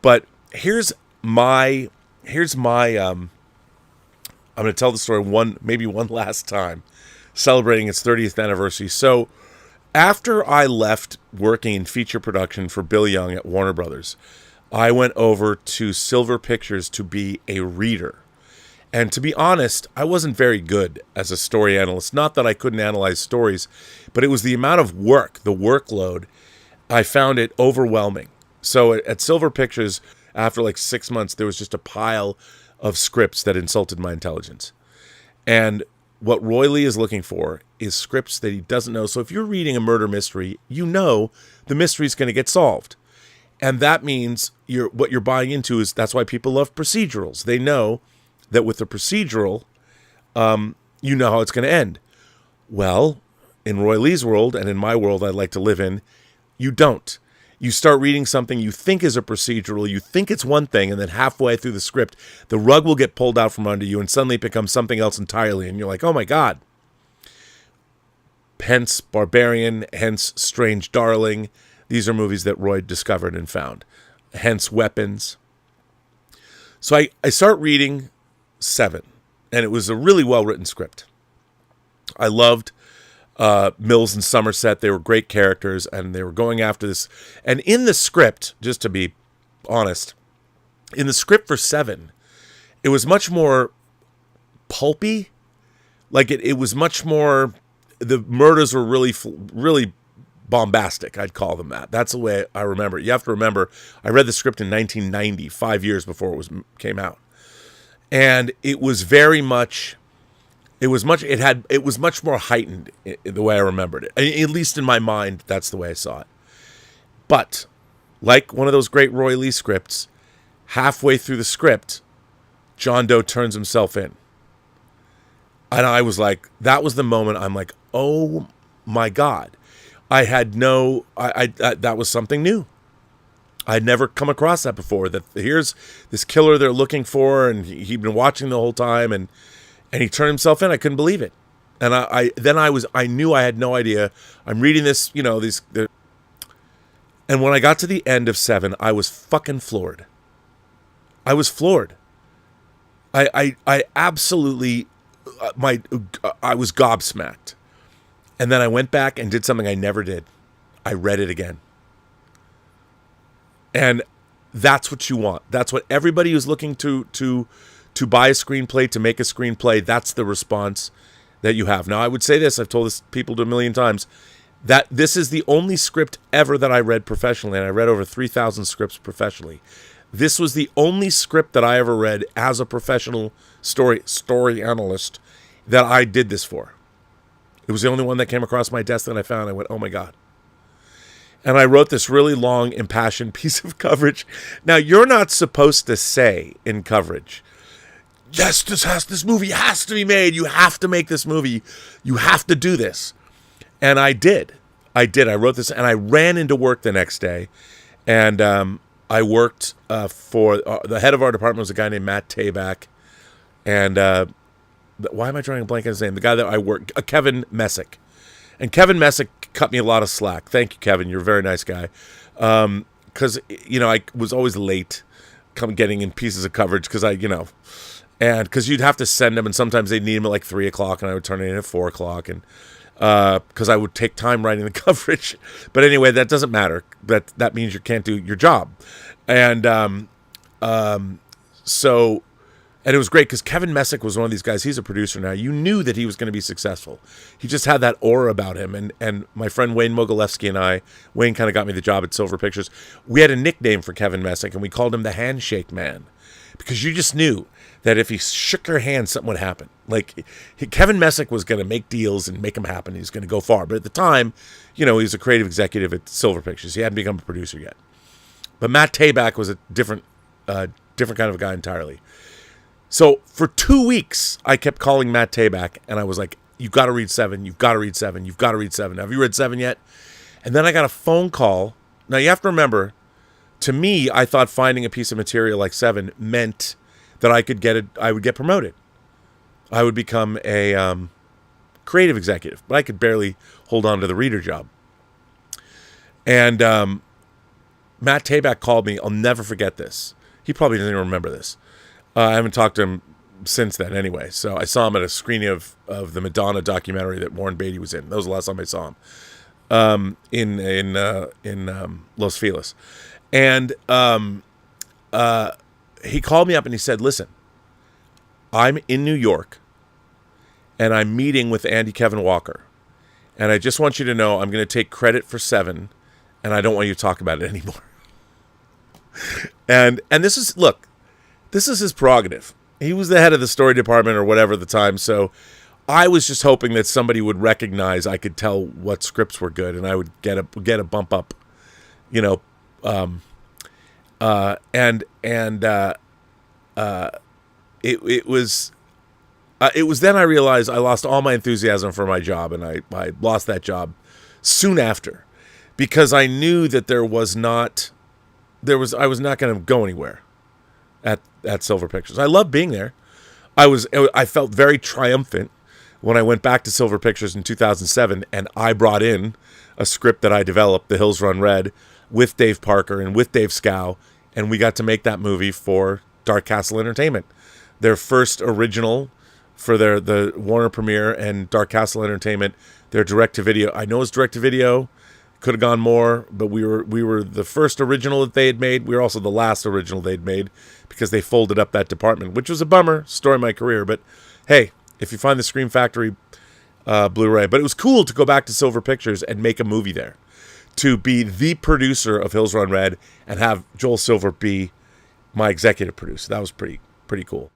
But here's my I'm going to tell the story maybe one last time, celebrating its 30th anniversary. So after I left working in feature production for Bill Young at Warner Brothers, I went over to Silver Pictures to be a reader. And to be honest, I wasn't very good as a story analyst. Not that I couldn't analyze stories, but it was the amount of work, the workload. I found it overwhelming. So at Silver Pictures, after like 6 months, there was just a pile of scripts that insulted my intelligence. And what Roy Lee is looking for is scripts that he doesn't know. So if you're reading a murder mystery, you know the mystery is going to get solved. And that means what you're buying into is, that's why people love procedurals. They know that with a procedural, you know how it's going to end. Well, in Roy Lee's world, and in my world I'd like to live in, you don't. You start reading something you think is a procedural, you think it's one thing, and then halfway through the script, the rug will get pulled out from under you, and suddenly it becomes something else entirely, and you're like, oh my God. Hence Barbarian, hence Strange Darling. These are movies that Roy discovered and found. Hence Weapons. So I start reading Se7en, and it was a really well-written script. I loved Mills and Somerset. They were great characters, and they were going after this. And in the script, just to be honest, in the script for Se7en, it was much more pulpy. Like it was much more, the murders were really bombastic. I'd call them that. That's the way I remember it. You have to remember, I read the script in 1990, 5 years before it came out. And it was very much, it was much more heightened the way I remembered it. At least in my mind, that's the way I saw it. But like one of those great Roy Lee scripts, halfway through the script, John Doe turns himself in. And I was like, that was the moment I'm like, oh my God. I had that was something new. I'd never come across that before, that here's this killer they're looking for, and he'd been watching the whole time, and he turned himself in. I couldn't believe it. And I knew I had no idea. I'm reading this, and when I got to the end of Se7en, I was fucking floored. I was floored. I absolutely, I was gobsmacked. And then I went back and did something I never did. I read it again. And that's what you want. That's what everybody who's looking to buy a screenplay, to make a screenplay, that's the response that you have. Now, I would say this, I've told this people a million times, that this is the only script ever that I read professionally, and I read over 3,000 scripts professionally. This was the only script that I ever read as a professional story analyst that I did this for. It was the only one that came across my desk that I found. I went, oh my God. And I wrote this really long, impassioned piece of coverage. Now, you're not supposed to say in coverage, yes, this movie has to be made. You have to make this movie. You have to do this. And I did. I wrote this, and I ran into work the next day. And I worked for the head of our department was a guy named Matt Tabak. And why am I drawing a blank on his name? The guy that I worked, Kevin Messick. And Kevin Messick cut me a lot of slack. Thank you, Kevin. You're a very nice guy. Because, I was always late getting in pieces of coverage because and because you'd have to send them, and sometimes they'd need them at like 3 o'clock, and I would turn it in at 4 o'clock, and because I would take time writing the coverage. But anyway, that doesn't matter. That means you can't do your job. And so... And it was great because Kevin Messick was one of these guys. He's a producer now. You knew that he was going to be successful. He just had that aura about him. And my friend Wayne Mogilevsky and Wayne kind of got me the job at Silver Pictures. We had a nickname for Kevin Messick, and we called him the Handshake Man, because you just knew that if he shook your hand, something would happen. Like, Kevin Messick was going to make deals and make them happen. He was going to go far. But at the time, he was a creative executive at Silver Pictures. He hadn't become a producer yet. But Matt Tabak was a different kind of a guy entirely. So for 2 weeks, I kept calling Matt Tabak, and I was like, you've got to read Se7en. You've got to read Se7en. You've got to read Se7en. Have you read Se7en yet? And then I got a phone call. Now, you have to remember, to me, I thought finding a piece of material like Se7en meant that I would get promoted. I would become a creative executive, but I could barely hold on to the reader job. And Matt Tabak called me. I'll never forget this. He probably doesn't even remember this. I haven't talked to him since then anyway. So I saw him at a screening of the Madonna documentary that Warren Beatty was in. That was the last time I saw him in Los Feliz. And he called me up and he said, listen, I'm in New York and I'm meeting with Andy Kevin Walker. And I just want you to know I'm going to take credit for Se7en and I don't want you to talk about it anymore. And this is, look, this is his prerogative. He was the head of the story department or whatever at the time. So I was just hoping that somebody would recognize I could tell what scripts were good and I would get a bump up, you know, it was then I realized I lost all my enthusiasm for my job, and I lost that job soon after because I knew that I was not going to go anywhere at Silver Pictures. I loved being there. I felt very triumphant when I went back to Silver Pictures in 2007 and I brought in a script that I developed, The Hills Run Red, with Dave Parker and with Dave Scow, and we got to make that movie for Dark Castle Entertainment, their first original for the Warner premiere, and Dark Castle Entertainment, their direct-to-video. I know it's direct-to-video, could have gone more, but we were the first original that they had made. We were also the last original they'd made because they folded up that department, which was a bummer, story of my career. But hey, if you find the Scream Factory Blu-ray, but it was cool to go back to Silver Pictures and make a movie there, to be the producer of Hills Run Red and have Joel Silver be my executive producer. That was pretty cool.